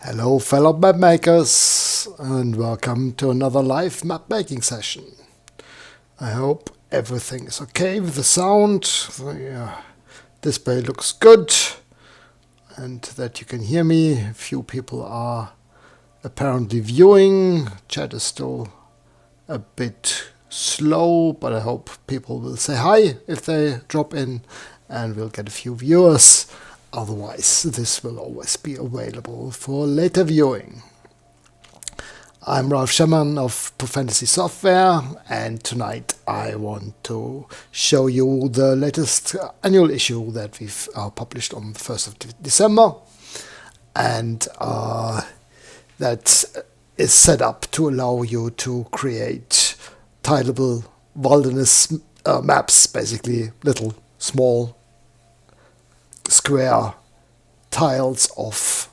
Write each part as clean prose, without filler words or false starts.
Hello fellow map makers and welcome to another live map making session. I hope everything is okay with the sound, the display looks good and that you can hear me. A few people are apparently viewing. Chat is still a bit slow, but I hope people will say hi if they drop in and we'll get a few viewers. Otherwise, this will always be available for later viewing. I'm Ralph Schermann of Fantasy Software, and tonight I want to show you the latest annual issue that we've published on the 1st of December. And that is set up to allow you to create tileable wilderness maps, basically little small square tiles of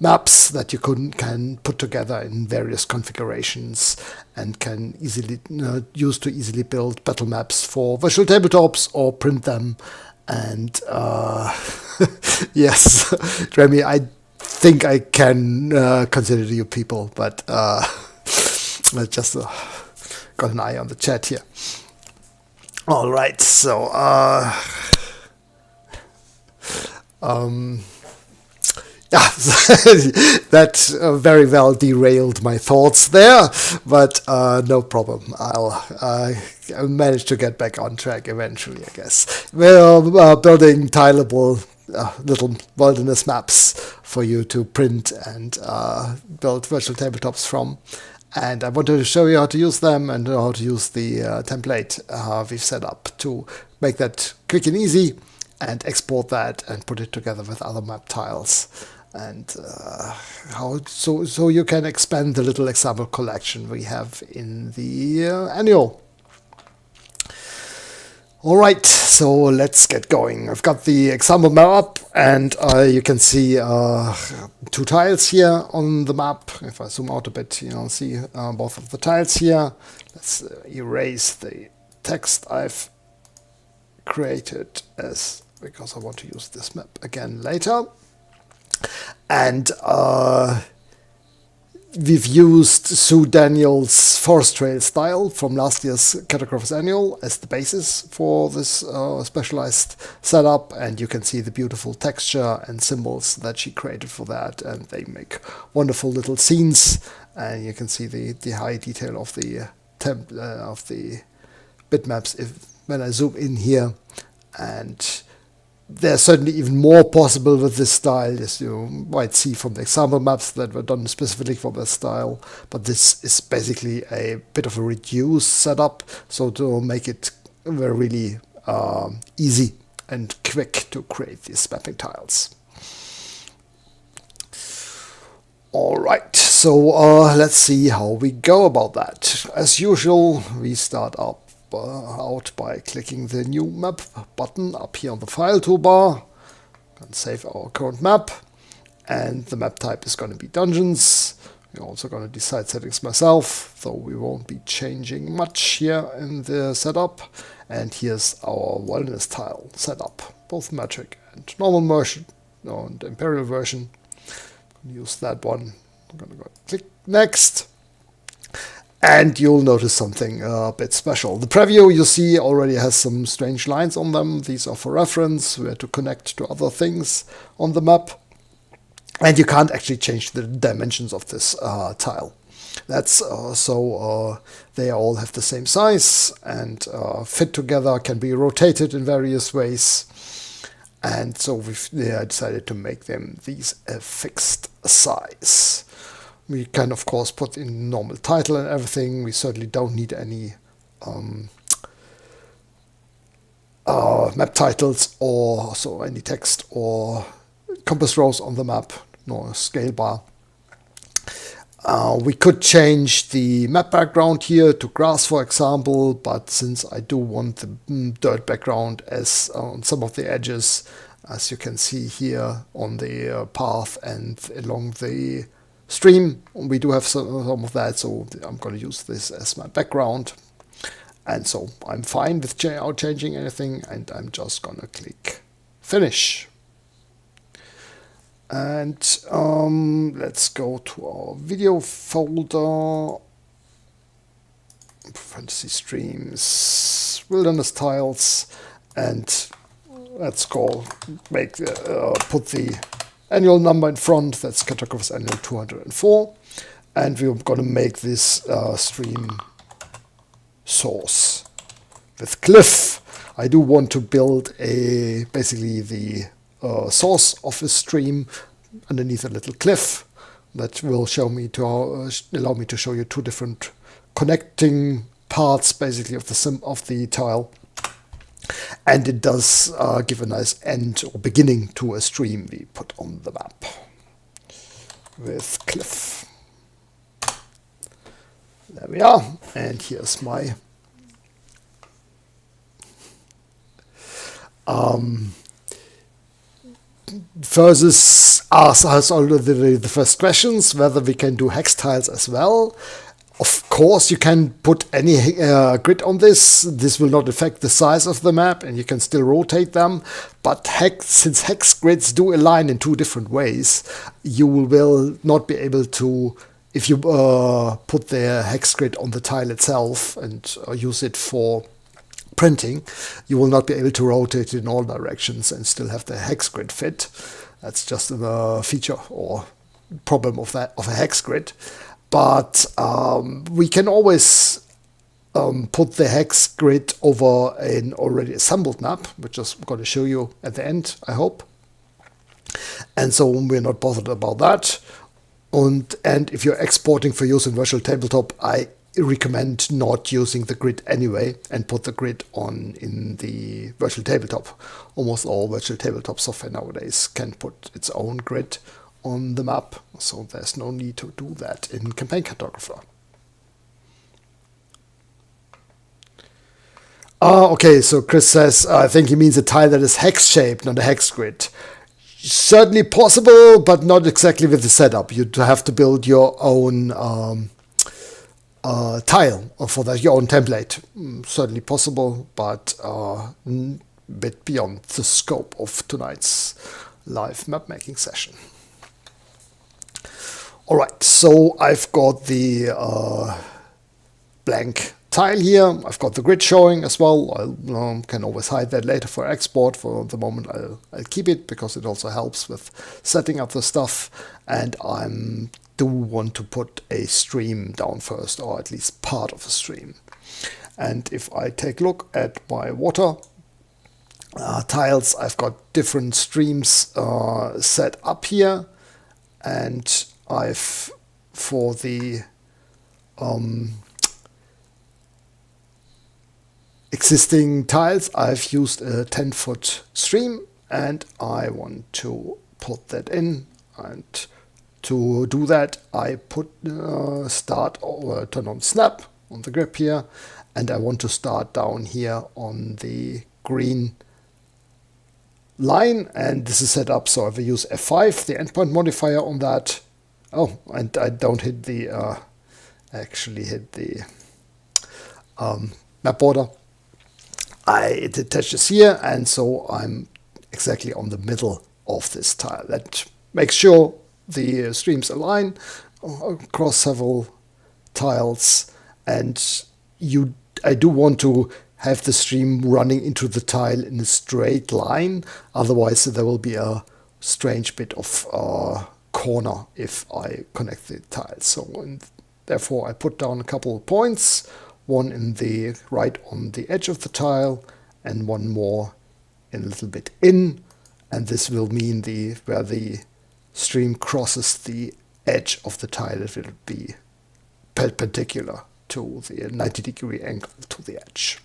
maps that you can put together in various configurations and can easily use to easily build battle maps for virtual tabletops or print them. And yes, Remy, I think I can consider you people, but I just got an eye on the chat here. All right, so that very well derailed my thoughts there, but no problem. I'll manage to get back on track eventually, I guess. We're building tileable little wilderness maps for you to print and build virtual tabletops from. And I wanted to show you how to use them and how to use the template we've set up to make that quick and easy, and export that and put it together with other map tiles, and so you can expand the little example collection we have in the annual. All right, so let's get going. I've got the example map up, and you can see two tiles here on the map. If I zoom out a bit, you'll see both of the tiles here. Let's erase the text I've created because I want to use this map again later. And we've used Sue Daniels' Forest Trail style from last year's Cartographer's Annual as the basis for this specialized setup, and you can see the beautiful texture and symbols that she created for that, and they make wonderful little scenes, and you can see the high detail of the bitmaps when I zoom in here. And there's certainly even more possible with this style, as you might see from the example maps that were done specifically for this style. But this is basically a bit of a reduced setup, so to make it really easy and quick to create these mapping tiles. Alright, so let's see how we go about that. As usual, we start up out by clicking the new map button up here on the file toolbar. Can save our current map, and the map type is going to be dungeons. We're also going to decide settings myself, though we won't be changing much here in the setup. And here's our wilderness tile setup, both metric and normal version, and imperial version. I'm going to use that one. I'm going to go click next. And you'll notice something a bit special. The preview you see already has some strange lines on them. These are for reference, where to connect to other things on the map. And you can't actually change the dimensions of this tile. That's so they all have the same size and fit together, can be rotated in various ways. And so we've decided to make them these a fixed size. We can, of course, put in normal title and everything. We certainly don't need any map titles or any text or compass rose on the map, nor a scale bar. We could change the map background here to grass, for example, but since I do want the dirt background as on some of the edges, as you can see here on the path and along the stream, we do have some of that, so I'm going to use this as my background. And so I'm fine without changing anything, and I'm just going to click finish. And let's go to our video folder, fantasy streams, wilderness tiles, and let's put the annual number in front. That's Cartographer's annual 204, and we're going to make this stream source with cliff. I do want to build basically the source of a stream underneath a little cliff that will allow me to show you two different connecting parts basically of the tile, and it does give a nice end or beginning to a stream we put on the map with cliff. There we are, and here's my Versus asks already the first questions whether we can do hex tiles as well. Of course, you can put any grid on this. This will not affect the size of the map, and you can still rotate them. But since hex grids do align in two different ways, you will not be able to, if you put the hex grid on the tile itself and use it for printing, you will not be able to rotate it in all directions and still have the hex grid fit. That's just a feature or problem of a hex grid. But we can always put the hex grid over an already assembled map, which I'm going to show you at the end, I hope. And so we're not bothered about that. And if you're exporting for use in Virtual Tabletop, I recommend not using the grid anyway and put the grid on in the Virtual Tabletop. Almost all Virtual Tabletop software nowadays can put its own grid on the map, so there's no need to do that in Campaign Cartographer. Okay, so Chris says, I think he means a tile that is hex-shaped, not a hex grid. Certainly possible, but not exactly with the setup. You'd have to build your own tile for that, your own template. Certainly possible, but a bit beyond the scope of tonight's live map making session. All right, so I've got the blank tile here. I've got the grid showing as well. I can always hide that later for export. For the moment, I'll keep it because it also helps with setting up the stuff. And I do want to put a stream down first, or at least part of a stream. And if I take a look at my water tiles, I've got different streams set up here, and for the existing tiles, I've used a 10-foot stream, and I want to put that in. And to do that, I put turn on snap on the grip here, and I want to start down here on the green line, and this is set up so if I use F5, the endpoint modifier on that. Oh, and I don't hit the actually hit the map border. It attaches here, and so I'm exactly on the middle of this tile. That makes sure the streams align across several tiles, and I do want to have the stream running into the tile in a straight line, otherwise there will be a strange bit of corner if I connect the tiles. So therefore I put down a couple of points, one in the right on the edge of the tile and one more in a little bit in, and this will mean where the stream crosses the edge of the tile, it will be perpendicular to the 90-degree angle to the edge.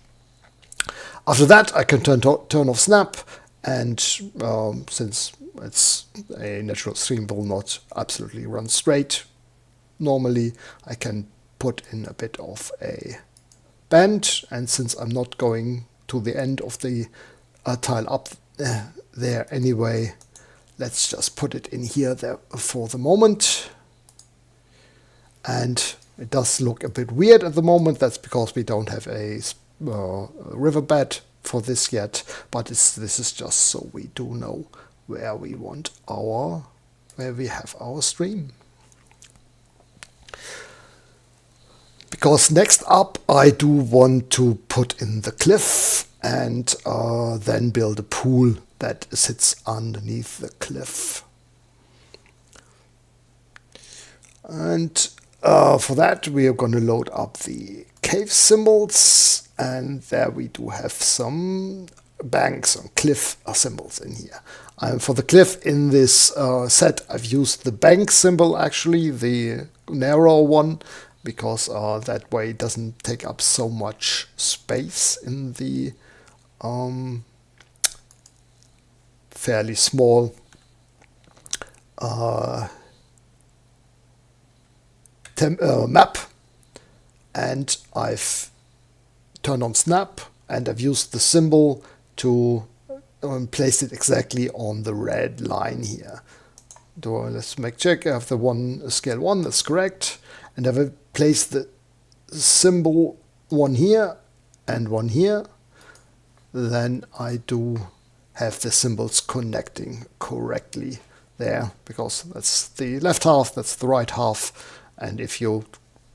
After that, I can turn off snap, and since it's a natural stream, will not absolutely run straight. Normally, I can put in a bit of a bend, and since I'm not going to the end of the tile up there anyway, let's just put it in here there for the moment. And it does look a bit weird at the moment. That's because we don't have a riverbed for this yet, but this is just so we do know where we want our where we have our stream. Because next up I do want to put in the cliff and then build a pool that sits underneath the cliff. And for that we are going to load up the cave symbols, and there we do have some banks and cliff symbols in here. For the cliff in this set I've used the bank symbol, actually the narrow one, because that way it doesn't take up so much space in the fairly small map. And I've turned on snap, and I've used the symbol to place it exactly on the red line here. Let's make check. I have the scale 1, that's correct. And I've placed the symbol one here and one here. Then I do have the symbols connecting correctly there, because that's the left half, that's the right half. And if you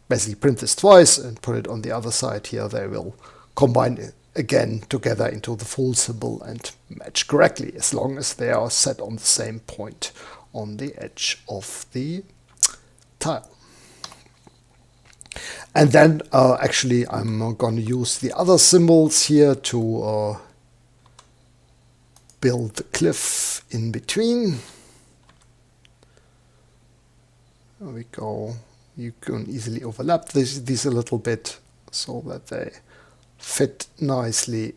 basically print this twice and put it on the other side here, they will combine again together into the full symbol and match correctly, as long as they are set on the same point on the edge of the tile. And then actually I'm going to use the other symbols here to build the cliff in between. There we go. You can easily overlap these a little bit so that they fit nicely.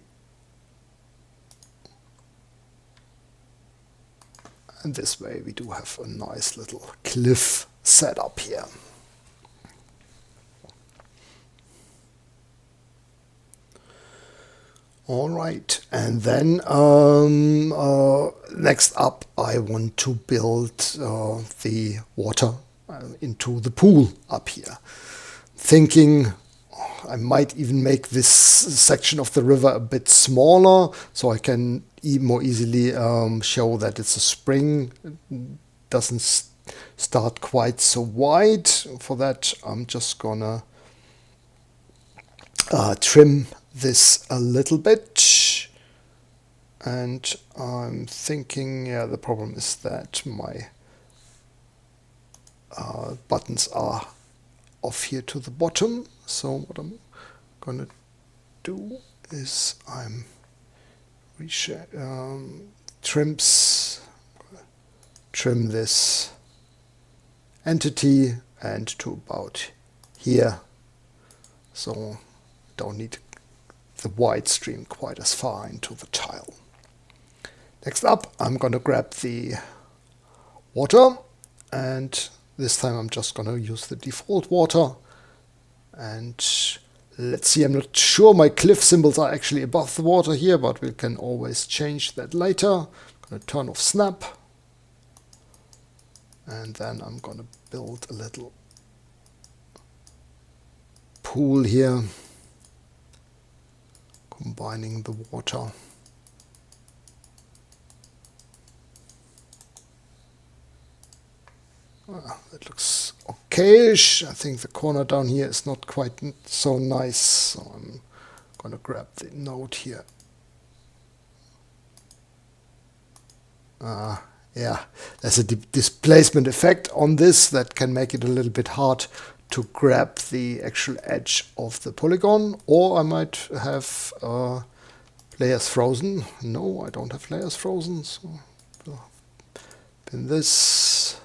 And this way we do have a nice little cliff setup here. All right, and then next up I want to build the water into the pool up here. Thinking I might even make this section of the river a bit smaller, so I can more easily show that it's a spring. It doesn't start quite so wide. For that I'm just gonna trim this a little bit, and I'm thinking, yeah, the problem is that my buttons are off here to the bottom. So what I'm gonna do is I'm trim this entity and to about here, so don't need the white stream quite as far into the tile. Next up I'm going to grab the water, and this time I'm just going to use the default water. And let's see, I'm not sure my cliff symbols are actually above the water here, but we can always change that later. I'm going to turn off snap, and then I'm going to build a little pool here, combining the water. That looks okayish. I think the corner down here is not quite so nice, so I'm going to grab the node here. Yeah, there's a displacement effect on this that can make it a little bit hard to grab the actual edge of the polygon. Or I might have layers frozen. No, I don't have layers frozen, so we'll pin this.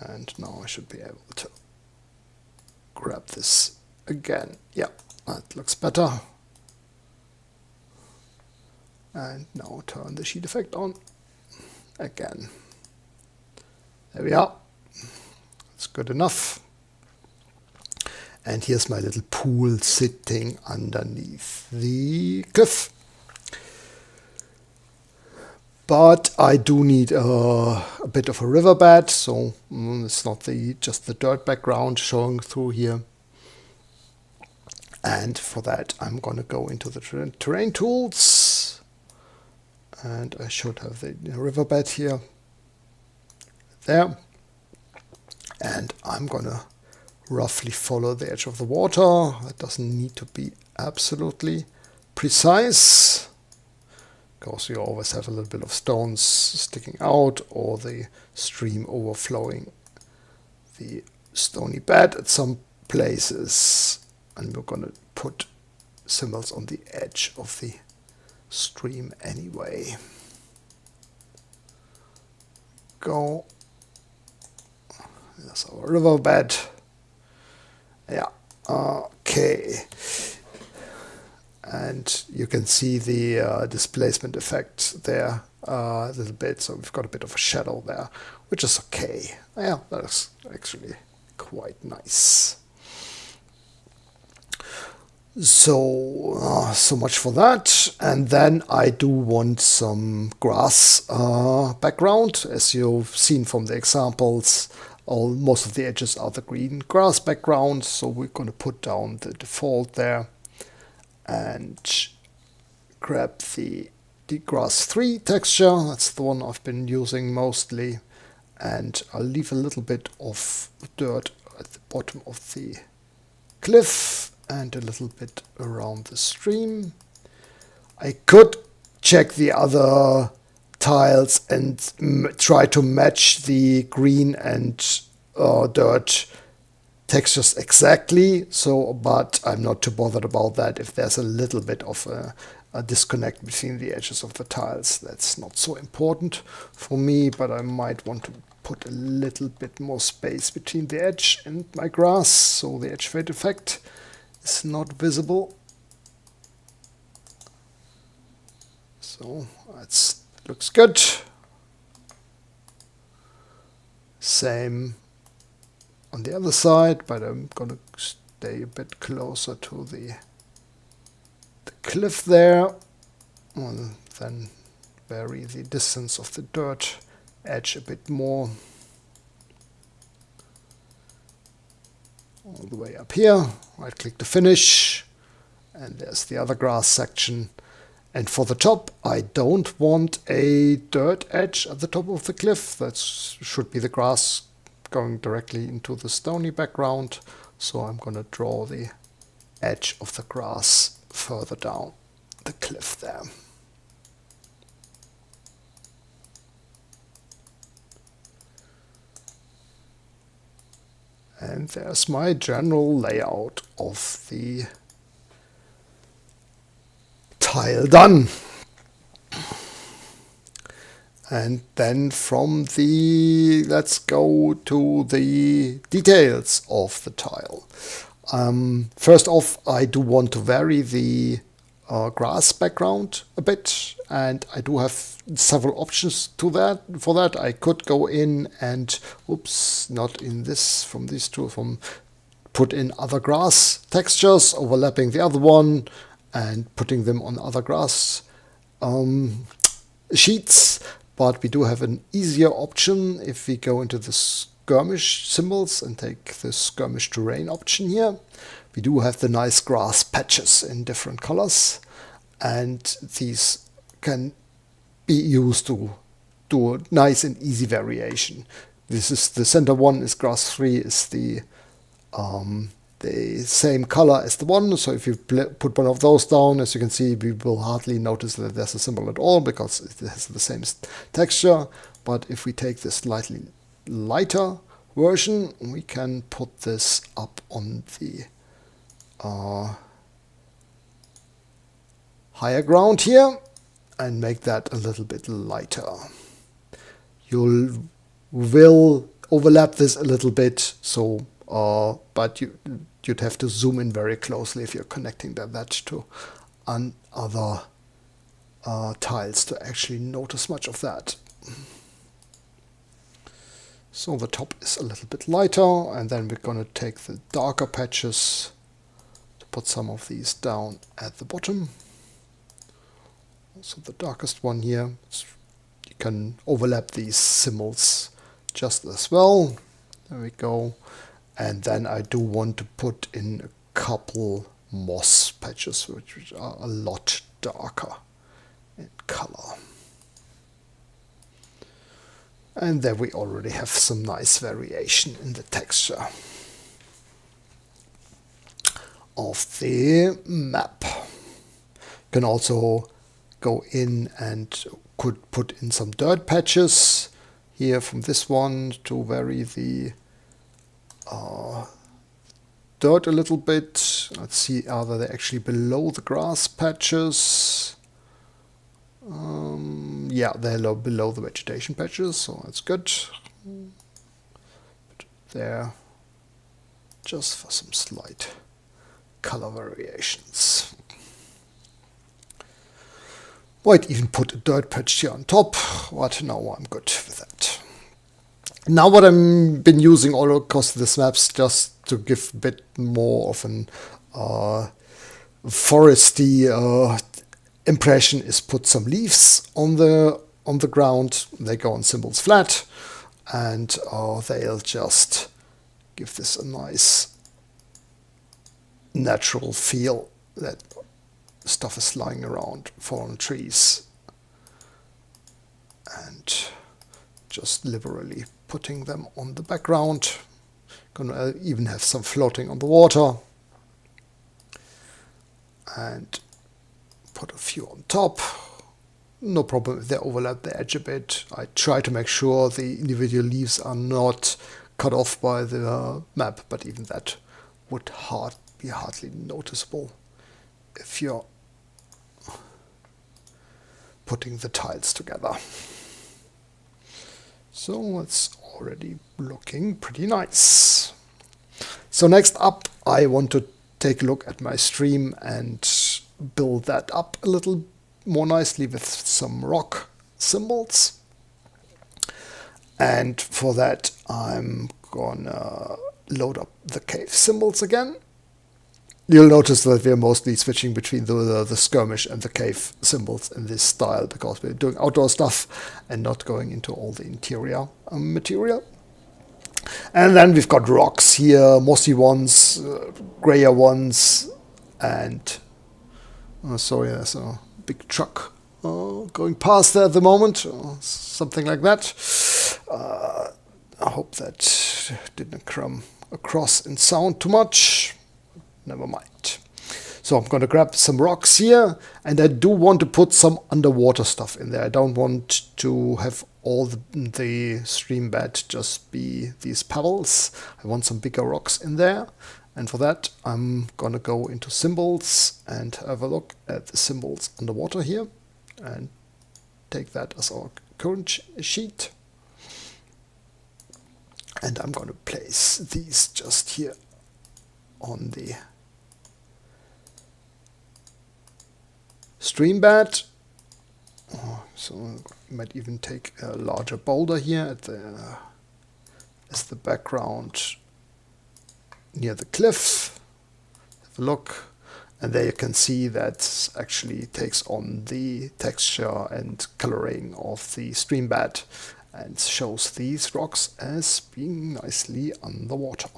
And now I should be able to grab this again. Yeah, that looks better. And now turn the sheet effect on again. There we are. That's good enough. And here's my little pool sitting underneath the cliff. But I do need a bit of a riverbed, so it's not just the dirt background showing through here. And for that I'm going to go into the terrain tools, and I should have the riverbed here. there. And I'm gonna roughly follow the edge of the water. It doesn't need to be absolutely precise, because you always have a little bit of stones sticking out or the stream overflowing the stony bed at some places. And we're gonna put symbols on the edge of the stream anyway. Go. There's our riverbed. Yeah. Okay. And you can see the displacement effect there a little bit. So we've got a bit of a shadow there, which is okay. Yeah, that is actually quite nice. So, so much for that. And then I do want some grass background. As you've seen from the examples, most of the edges are the green grass background. So we're going to put down the default there and grab the grass 3 texture. That's the one I've been using mostly. And I'll leave a little bit of dirt at the bottom of the cliff and a little bit around the stream. I could check the other tiles and try to match the green and dirt textures exactly. So, but I'm not too bothered about that. If there's a little bit of a disconnect between the edges of the tiles, that's not so important for me, but I might want to put a little bit more space between the edge and my grass, so the edge fade effect is not visible. So that looks good. Same on the other side, but I'm gonna stay a bit closer to the cliff there, and then vary the distance of the dirt edge a bit more. All the way up here, right click to finish, and there's the other grass section. And for the top, I don't want a dirt edge at the top of the cliff. That should be the grass going directly into the stony background. So I'm going to draw the edge of the grass further down the cliff there. And there's my general layout of the tile done. And then from let's go to the details of the tile. First off, I do want to vary the grass background a bit, and I do have several options for that. I could go in and, not in this, from these two, put in other grass textures, overlapping the other one, and putting them on other grass sheets. But we do have an easier option if we go into the skirmish symbols and take the skirmish terrain option here. We do have the nice grass patches in different colors, and these can be used to do a nice and easy variation. This is the center one is grass 3 is the same color as the one, so if you put one of those down, as you can see, we will hardly notice that there's a symbol at all because it has the same texture. But if we take this slightly lighter version, we can put this up on the higher ground here and make that a little bit lighter. You will overlap this a little bit, so but you'd have to zoom in very closely if you're connecting that to other tiles to actually notice much of that. So the top is a little bit lighter, and then we're going to take the darker patches to put some of these down at the bottom. Also the darkest one here. You can overlap these symbols just as well. There we go. And then I do want to put in a couple moss patches, which are a lot darker in color. And there we already have some nice variation in the texture of the map. You can also go in and could put in some dirt patches here from this one to vary the dirt a little bit. Let's see, are they actually below the grass patches? Yeah, they're below the vegetation patches, so that's good. But there, just for some slight color variations. Might even put a dirt patch here on top, but no, I'm good with that. Now what I've been using all across this maps just to give a bit more of an foresty impression is put some leaves on the ground. They go on symbols flat, and they'll just give this a nice natural feel that stuff is lying around, fallen trees, and just liberally putting them on the background. Gonna even have some floating on the water, and put a few on top. No problem if they overlap the edge a bit. I try to make sure the individual leaves are not cut off by the map, but even that would be hardly noticeable if you're putting the tiles together. So it's already looking pretty nice. So next up, I want to take a look at my stream and build that up a little more nicely with some rock symbols. And for that, I'm gonna load up the cave symbols again. You'll notice that we're mostly switching between the skirmish and the cave symbols in this style because we're doing outdoor stuff and not going into all the interior material. And then we've got rocks here, mossy ones, grayer ones, and sorry, there's a big truck going past there at the moment, or something like that. I hope that didn't come across in sound too much. Never mind. So I'm going to grab some rocks here, and I do want to put some underwater stuff in there. I don't want to have all the stream bed just be these pebbles. I want some bigger rocks in there. And for that, I'm going to go into symbols and have a look at the symbols underwater here and take that as our current sheet. And I'm going to place these just here on the stream bed. So I might even take a larger boulder here as the background near the cliff. Have a look, and there you can see that actually takes on the texture and coloring of the stream bed and shows these rocks as being nicely underwater.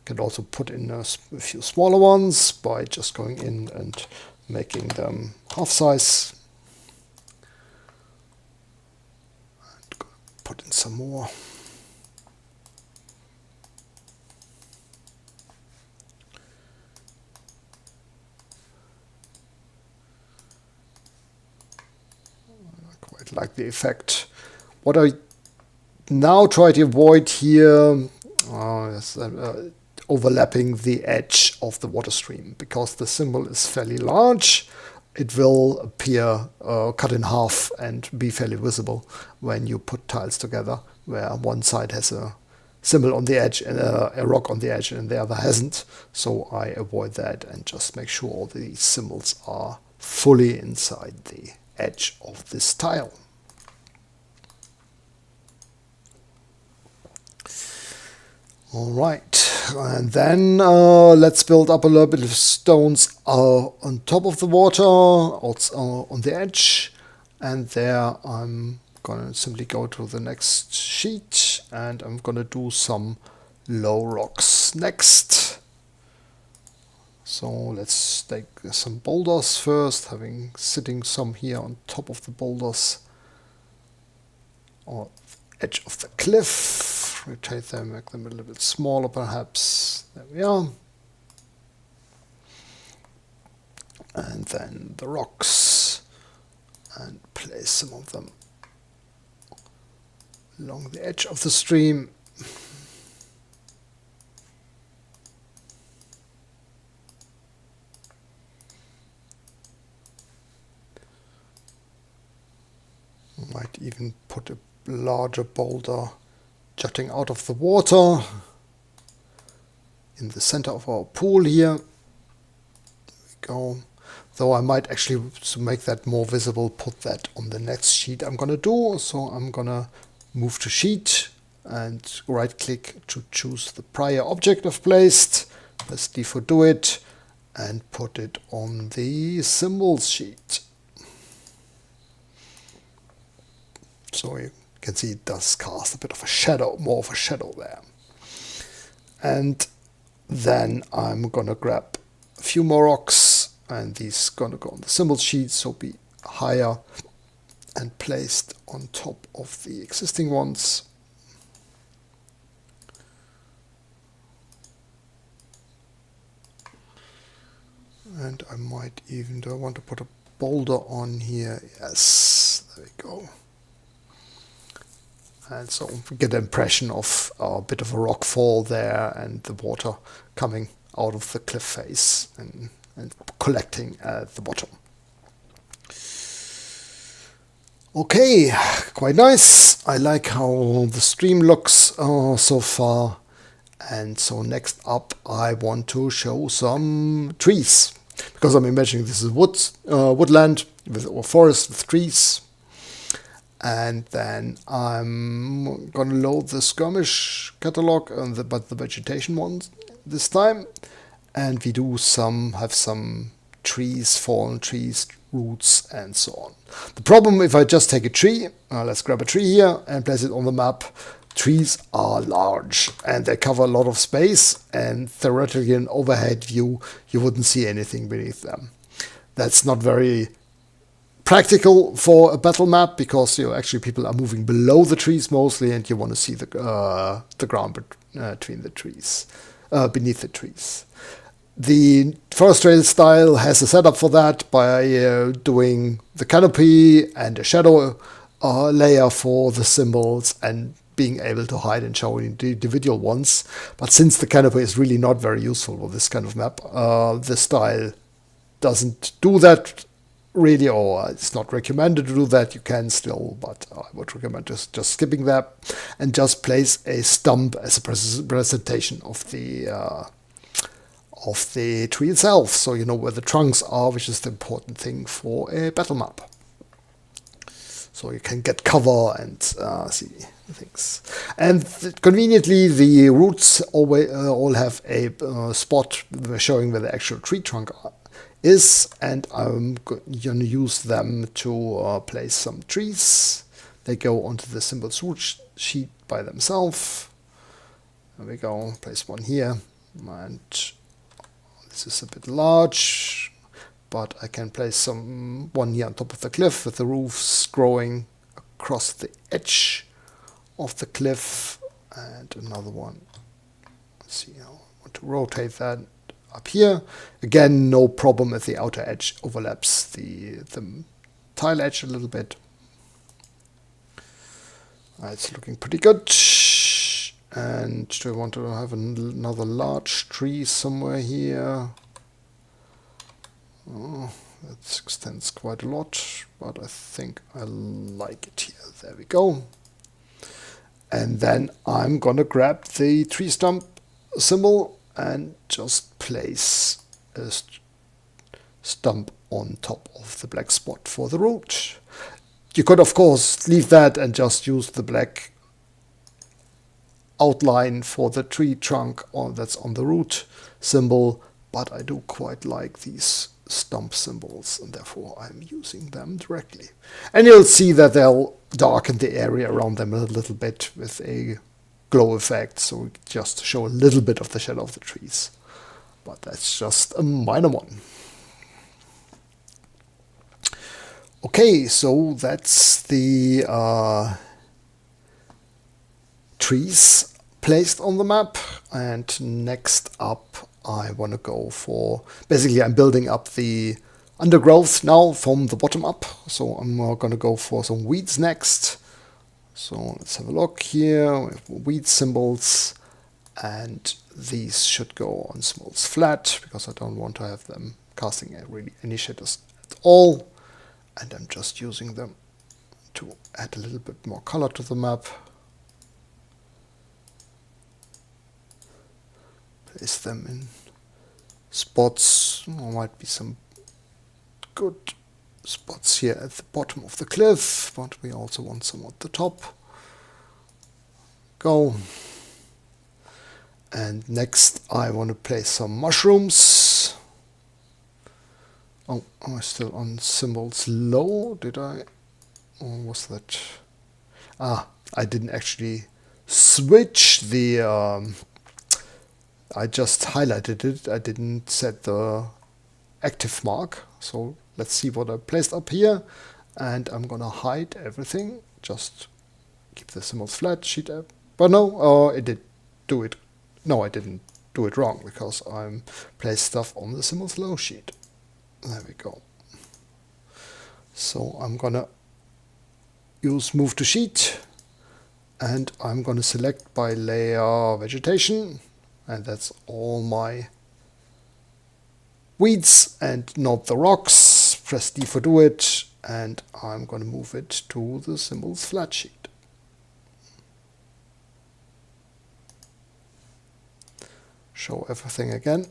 Can also put in a few smaller ones by just going in and making them half size. And put in some more. I quite like the effect. What I now try to avoid here is overlapping the edge of the water stream, because the symbol is fairly large. It will appear cut in half and be fairly visible when you put tiles together, where one side has a symbol on the edge and a rock on the edge and the other hasn't. So I avoid that and just make sure all the symbols are fully inside the edge of this tile. All right, and then let's build up a little bit of stones on top of the water, also on the edge. And there I'm going to simply go to the next sheet, and I'm going to do some low rocks next. So let's take some boulders first, sitting some here on top of the boulders. Or edge of the cliff, rotate them, make them a little bit smaller perhaps. There we are. And then the rocks, and place some of them along the edge of the stream. Might even put a larger boulder jutting out of the water in the center of our pool here. There we go. Though I might actually, to make that more visible, put that on the next sheet I'm gonna do. So I'm gonna move to sheet and right click to choose the prior object I've placed. Press D for do it and put it on the symbols sheet. So you can see it does cast a bit of a shadow, more of a shadow there. And then I'm gonna grab a few more rocks, and these gonna go on the symbol sheet, so be higher and placed on top of the existing ones. And I might even, do I want to put a boulder on here? Yes, there we go. And so we get the impression of a bit of a rock fall there and the water coming out of the cliff face and collecting at the bottom. Okay, quite nice. I like how the stream looks so far. And so next up I want to show some trees. Because I'm imagining this is woodland or forest with trees. And then I'm gonna load the skirmish catalog, but the vegetation ones this time. And we do have some trees, fallen trees, roots, and so on. The problem if I just take a tree, let's grab a tree here and place it on the map. Trees are large and they cover a lot of space, and theoretically in overhead view you wouldn't see anything beneath them. That's not very practical for a battle map, because actually people are moving below the trees mostly, and you want to see the ground between the trees, beneath the trees. The Forest Trail style has a setup for that by doing the canopy and a shadow layer for the symbols and being able to hide and show individual ones. But since the canopy is really not very useful for this kind of map, the style doesn't do that really, or it's not recommended to do that. You can still, but I would recommend just skipping that and just place a stump as a presentation of the tree itself, so you know where the trunks are, which is the important thing for a battle map. So you can get cover and see things. And conveniently, the roots all have a spot showing where the actual tree trunk is, and I'm going to use them to place some trees. They go onto the symbols root sheet by themselves. There we go, place one here, and this is a bit large, but I can place one here on top of the cliff with the roofs growing across the edge of the cliff, and another one. Let's see, I want to rotate that up here. Again, no problem if the outer edge overlaps the tile edge a little bit. It's looking pretty good. And do I want to have another large tree somewhere here? Oh, that extends quite a lot, but I think I like it here. There we go. And then I'm gonna grab the tree stump symbol and just place a stump on top of the black spot for the root. You could of course leave that and just use the black outline for the tree trunk that's on the root symbol, but I do quite like these stump symbols, and therefore I'm using them directly. And you'll see that they'll darken the area around them a little bit with a glow effect, so just show a little bit of the shadow of the trees. But that's just a minor one. Okay, so that's the trees placed on the map. And next up, I want to go for, basically I'm building up the undergrowth now from the bottom up. So I'm going to go for some weeds next. So let's have a look here. We have weed symbols, and these should go on symbols flat because I don't want to have them casting really any shadows at all. And I'm just using them to add a little bit more color to the map. Place them in spots. There might be some good spots here at the bottom of the cliff, but we also want some at the top. Go. And next I want to place some mushrooms. Oh, am I still on symbols low? Did I? Or was that? Ah, I didn't actually switch the... I just highlighted it. I didn't set the active mark. So let's see what I placed up here. And I'm going to hide everything. Just keep the symbols flat. Sheet up. But no, it did do it. No, I didn't do it wrong because I'm placed stuff on the symbols low sheet. There we go. So I'm gonna use move to sheet, and I'm gonna select by layer vegetation, and that's all my weeds and not the rocks. Press D for do it, and I'm gonna move it to the symbols flat sheet. Show everything again.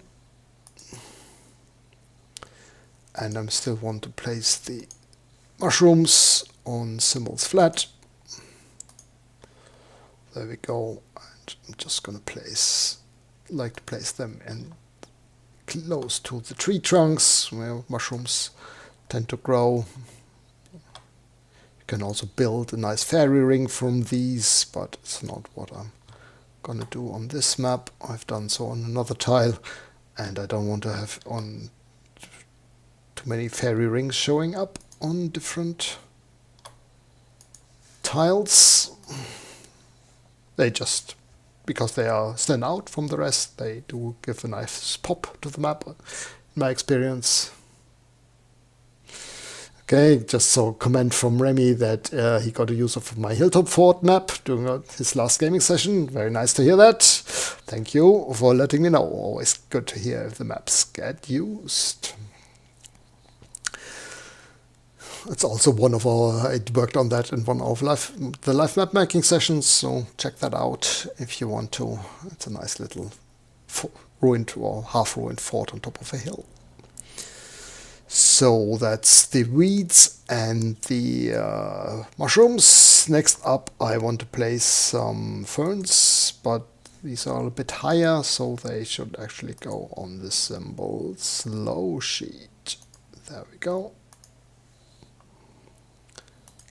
And I still want to place the mushrooms on symbols flat. There we go. And I'm just going to place them in close to the tree trunks where mushrooms tend to grow. You can also build a nice fairy ring from these, but it's not what I'm going to do on this map. I've done so on another tile, and I don't want to have on too many fairy rings showing up on different tiles. They just, because they stand out from the rest, they do give a nice pop to the map, in my experience. Okay, just so comment from Remy that he got a use of my Hilltop Fort map during his last gaming session. Very nice to hear that. Thank you for letting me know. Always good to hear if the maps get used. It's also one of our, I worked on that in one of the live map making sessions, so check that out if you want to. It's a nice little ruined or half-ruined fort on top of a hill. So that's the weeds and the mushrooms. Next up I want to place some ferns, but these are a bit higher, so they should actually go on the symbols low sheet. There we go.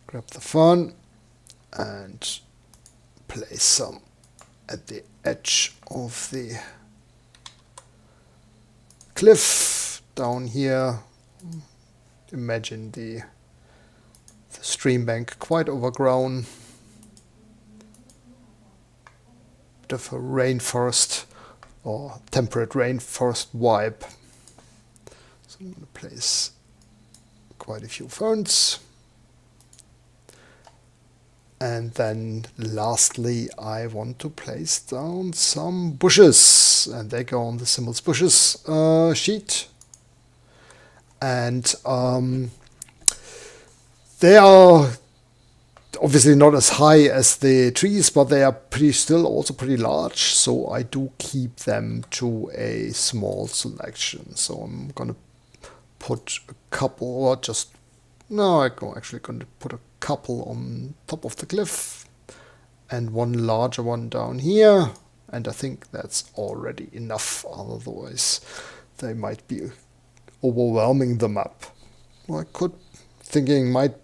Grab the fern and place some at the edge of the cliff down here. Imagine the stream bank quite overgrown. Bit of a rainforest or temperate rainforest vibe. So I'm going to place quite a few ferns. And then lastly, I want to place down some bushes, and they go on the symbols bushes sheet. And they are obviously not as high as the trees, but they are still also pretty large. So I do keep them to a small selection. So I'm gonna put a couple, or just no, I'm actually going to put a couple on top of the cliff and one larger one down here, and I think that's already enough, otherwise they might be overwhelming the map. Well, might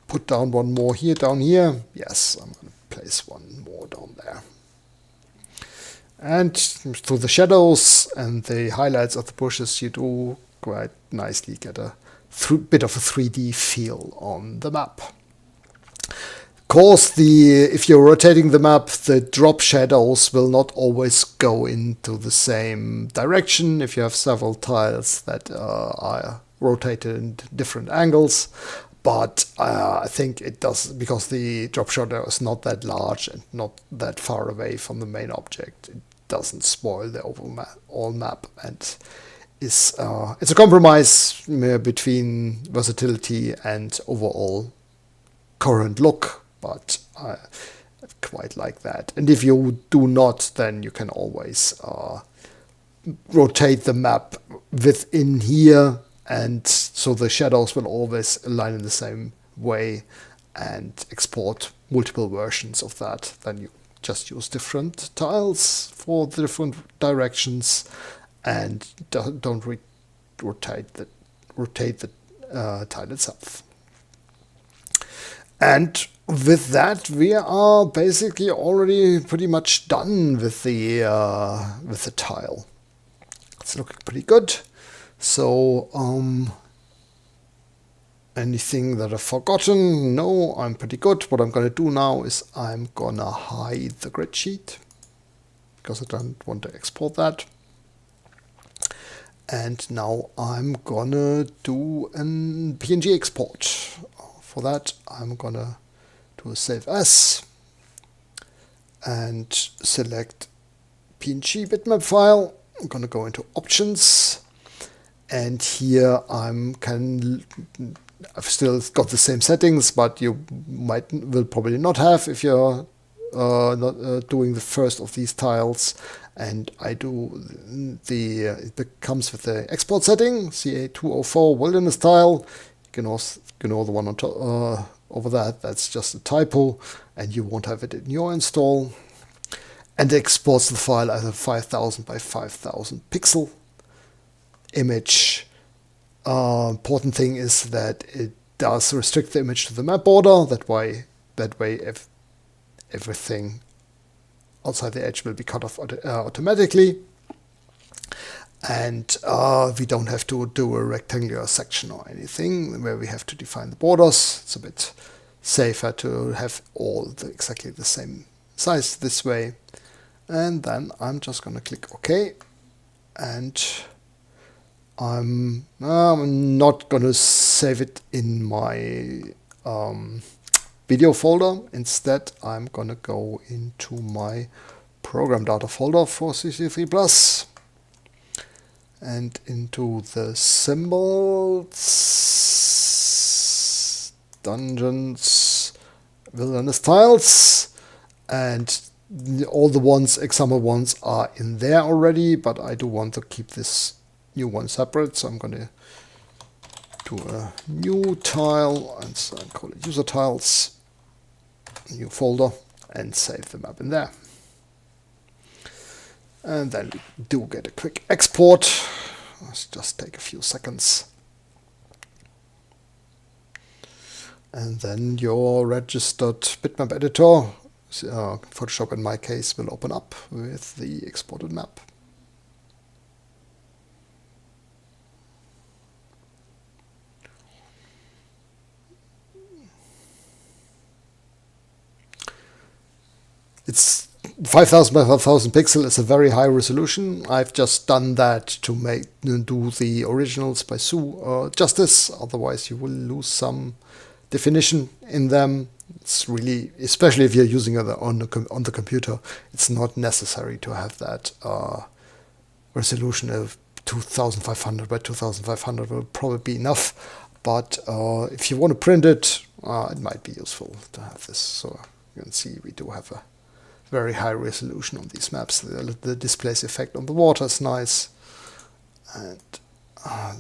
put down one more here, down here. Yes, I'm going to place one more down there. And through the shadows and the highlights of the bushes, you do quite nicely get a bit of a 3D feel on the map. course, if you're rotating the map, the drop shadows will not always go into the same direction if you have several tiles that are rotated in different angles. But I think it does, because the drop shadow is not that large and not that far away from the main object. It doesn't spoil the overall map, and it's a compromise between versatility and overall current look. But I quite like that. And if you do not, then you can always rotate the map within here, and so the shadows will always align in the same way, and export multiple versions of that. Then you just use different tiles for the different directions, and don't rotate the tile itself. And with that, we are basically already pretty much done with the tile. It's looking pretty good. So, anything that I've forgotten? No, I'm pretty good. What I'm going to do now is I'm going to hide the grid sheet, because I don't want to export that. And now I'm going to do a PNG export. For that, I'm going to do a save as and select PNG bitmap file. I'm going to go into options, and here I've still got the same settings, but you will probably not have if you're not doing the first of these tiles. And I do it comes with the export setting, CA204 wilderness tile. You can also ignore the one on top, over that's just a typo, and you won't have it in your install. And it exports the file as a 5000 by 5000 pixel image. Important thing is that it does restrict the image to the map border. That way, if everything outside the edge will be cut off automatically. And we don't have to do a rectangular section or anything where we have to define the borders. It's a bit safer to have all exactly the same size this way. And then I'm just going to click OK. And I'm not going to save it in my video folder. Instead, I'm going to go into my program data folder for CC3+. And into the symbols, dungeons, wilderness tiles, and all the example ones are in there already, but I do want to keep this new one separate, so I'm going to do a new tile, and so I call it user tiles, new folder, and save the map in there. And then we do get a quick export. Let's just take a few seconds. And then your registered bitmap editor, Photoshop in my case, will open up with the exported map. It's 5000 by 5000 pixel is a very high resolution. I've just done that to do the originals by Sue justice. Otherwise, you will lose some definition in them. It's really, especially if you're using it on the computer, it's not necessary to have that resolution of 2500 by 2500 will probably be enough. But if you want to print it, it might be useful to have this. So you can see we do have a very high resolution on these maps. The displace effect on the water is nice. And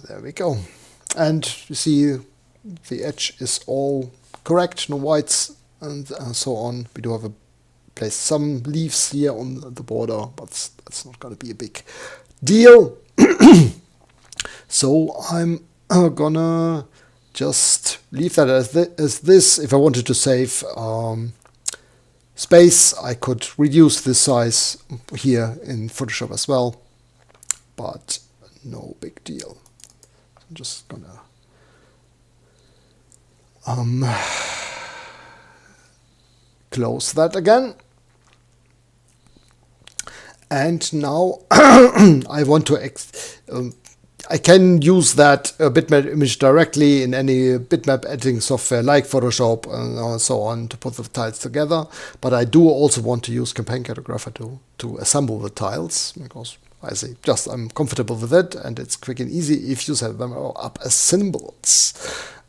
there we go. And you see the edge is all correct, no whites and so on. We do have placed some leaves here on the border, but that's not going to be a big deal. So I'm gonna just leave that as this. If I wanted to save space, I could reduce the size here in Photoshop as well, but no big deal. I'm just gonna close that again. And now I want to I can use that bitmap image directly in any bitmap editing software like Photoshop and so on to put the tiles together. But I do also want to use Campaign Cartographer to assemble the tiles, because I'm comfortable with it and it's quick and easy if you set them up as symbols.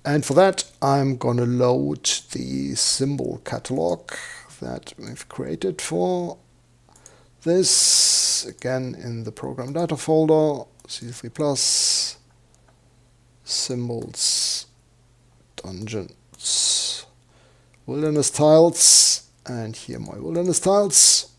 And for that, I'm gonna load the symbol catalog that we've created for this, again in the program data folder, C3 plus, symbols, dungeons, wilderness tiles, and here my wilderness tiles.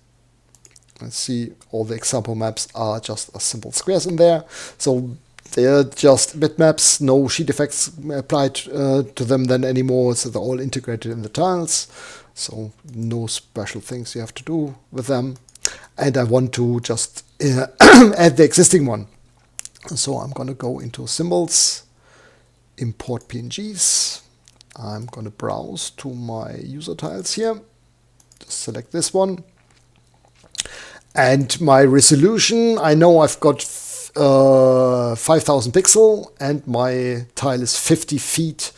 Let's see, all the example maps are just as simple squares in there. So they're just bitmaps, no sheet effects applied to them then anymore, so they're all integrated in the tiles. So no special things you have to do with them. And I want to just add the existing one. So I'm going to go into symbols, import PNGs. I'm going to browse to my user tiles here. Just select this one. And my resolution, I know I've got 5000 pixel and my tile is 50 feet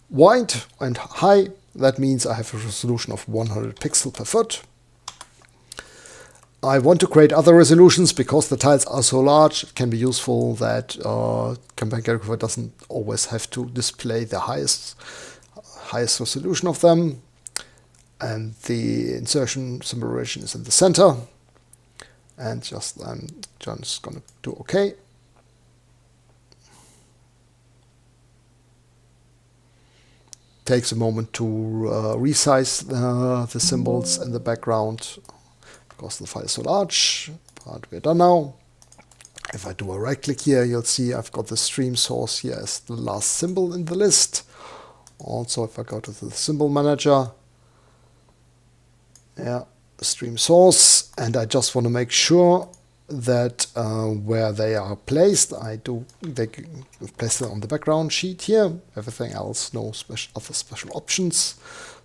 wide and high. That means I have a resolution of 100 pixel per foot. I want to create other resolutions because the tiles are so large. It can be useful that Campaign Cartographer doesn't always have to display the highest resolution of them. And the insertion symbol relation is in the center. And I'm just going to do OK. Takes a moment to resize the symbols in the background, because the file is so large, but we're done now. If I do a right click here, you'll see I've got the stream source here as the last symbol in the list. Also, if I go to the symbol manager, stream source, and I just want to make sure that where they are placed, they place them on the background sheet here. Everything else, no other special options.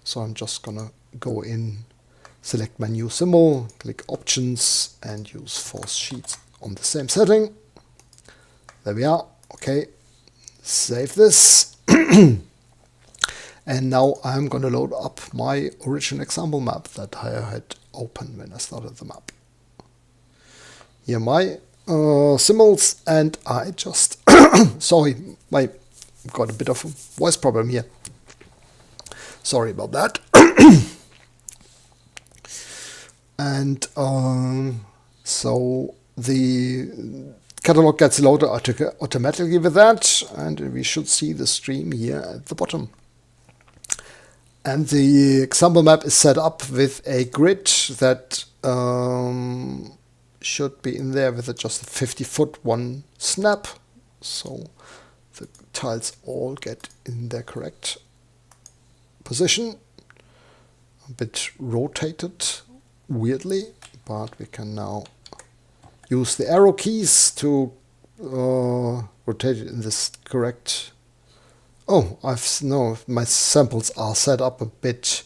So I'm just gonna go in, select my new symbol, click options, and use force sheets on the same setting. There we are. Okay, save this. And now I'm going to load up my original example map that I had open when I started the map. Here are my symbols, and I just sorry, I've got a bit of a voice problem here. Sorry about that. And so the catalog gets loaded automatically with that, and we should see the stream here at the bottom. And the example map is set up with a grid that should be in there with just a 50-foot one snap. So the tiles all get in their correct position. A bit rotated, weirdly, but we can now use the arrow keys to rotate it in this correct. Oh, my samples are set up a bit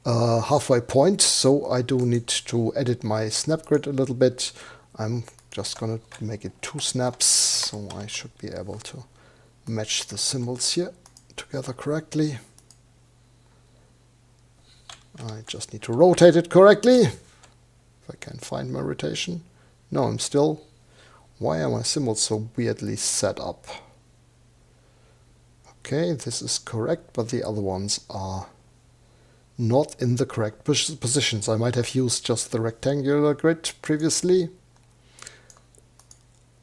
halfway point, so I do need to edit my snap grid a little bit. I'm just gonna make it 2 snaps, so I should be able to match the symbols here together correctly. I just need to rotate it correctly. If I can find my rotation. No, I'm still. Why are my symbols so weirdly set up? Okay, this is correct, but the other ones are not in the correct positions. I might have used just the rectangular grid previously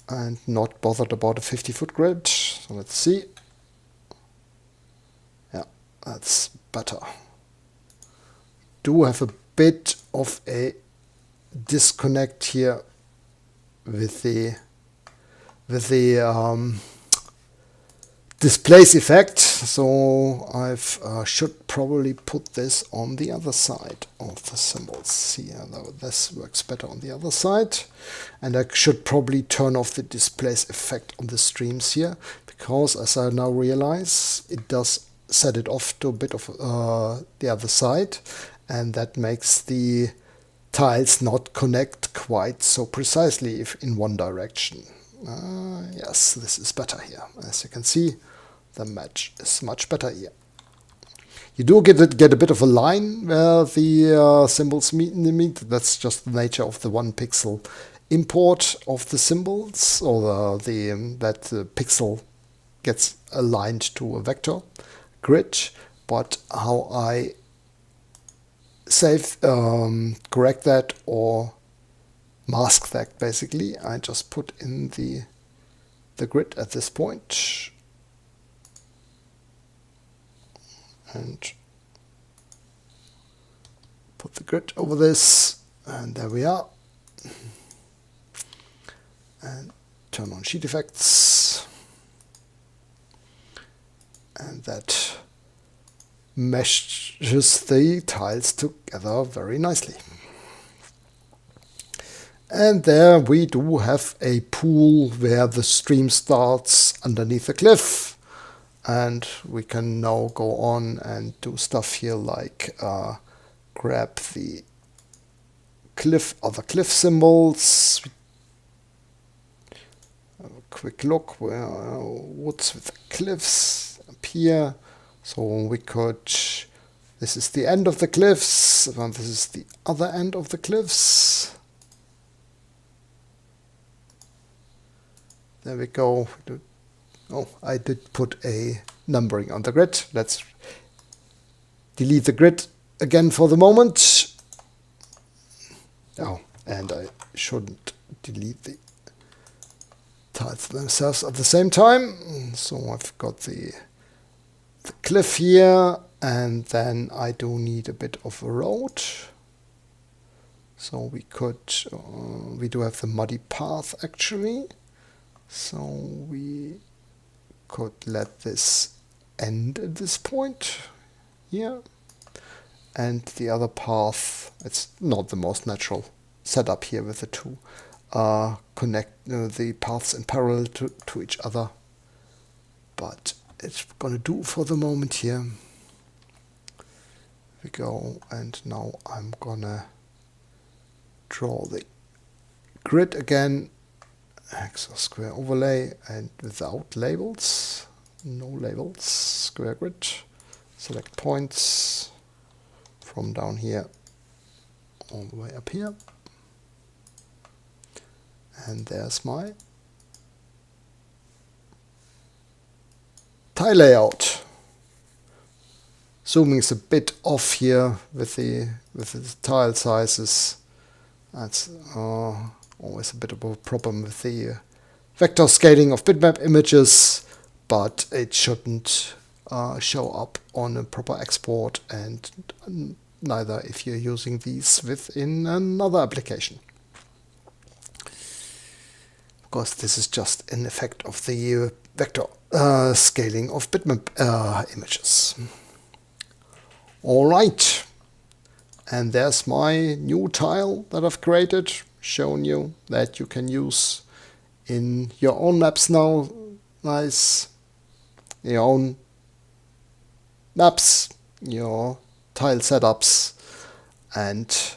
and not bothered about a 50-foot grid. So let's see. Yeah, that's better. Do have a bit of a disconnect here with the displace effect, so I should probably put this on the other side of the symbols here. This works better on the other side, and I should probably turn off the displace effect on the streams here, because as I now realize, it does set it off to a bit of the other side, and that makes the tiles not connect quite so precisely if in one direction. Yes, this is better here. As you can see, the match is much better here. You do get a bit of a line where the symbols meet. That's just the nature of the 1 pixel import of the symbols, or that the pixel gets aligned to a vector grid. But how I correct that or mask that, basically, I just put in the grid at this point and put the grid over this, and there we are. And turn on sheet effects, and that meshes the tiles together very nicely. And there we do have a pool where the stream starts underneath a cliff, and we can now go on and do stuff here like grab the other cliff symbols. Have a quick look where woods with cliffs appear. So we could, this is the end of the cliffs, and this is the other end of the cliffs. There we go. Oh, I did put a numbering on the grid. Let's delete the grid again for the moment. Oh, and I shouldn't delete the tiles themselves at the same time. So I've got the cliff here, and then I do need a bit of a road. So we could, we do have the muddy path actually. So we could let this end at this point here. And the other path, it's not the most natural setup here with the two. Connect the paths in parallel to each other. But it's gonna do for the moment here. We go, and now I'm gonna draw the grid again, Axis square overlay, and without labels, no labels, square grid, select points from down here all the way up here, and there's my tile layout. Zooming is a bit off here with the tile sizes. That's always a bit of a problem with the vector scaling of bitmap images, but it shouldn't show up on a proper export, and neither if you're using these within another application. Of course, this is just an effect of the vector scaling of bitmap images. Alright, and there's my new tile that I've created, shown you that you can use in your own maps now. Nice, your own maps, your tile setups, and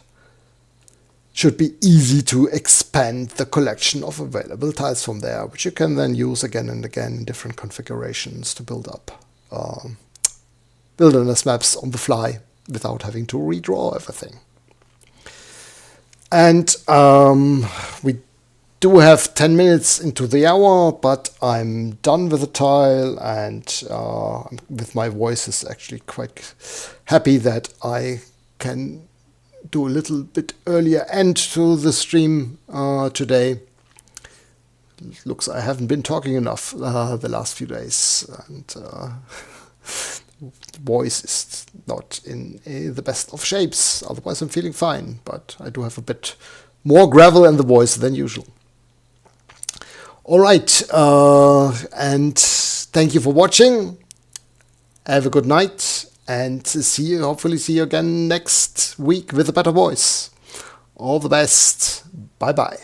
should be easy to expand the collection of available tiles from there, which you can then use again and again in different configurations to build up wilderness maps on the fly without having to redraw everything. And we do have 10 minutes into the hour, but I'm done with the tile, and with my voice is actually quite happy that I can do a little bit earlier end to the stream today. It looks I haven't been talking enough the last few days, and voice is not in the best of shapes. Otherwise I'm feeling fine, but I do have a bit more gravel in the voice than usual. Alright, and thank you for watching. Have a good night, and hopefully see you again next week with a better voice. All the best. Bye bye.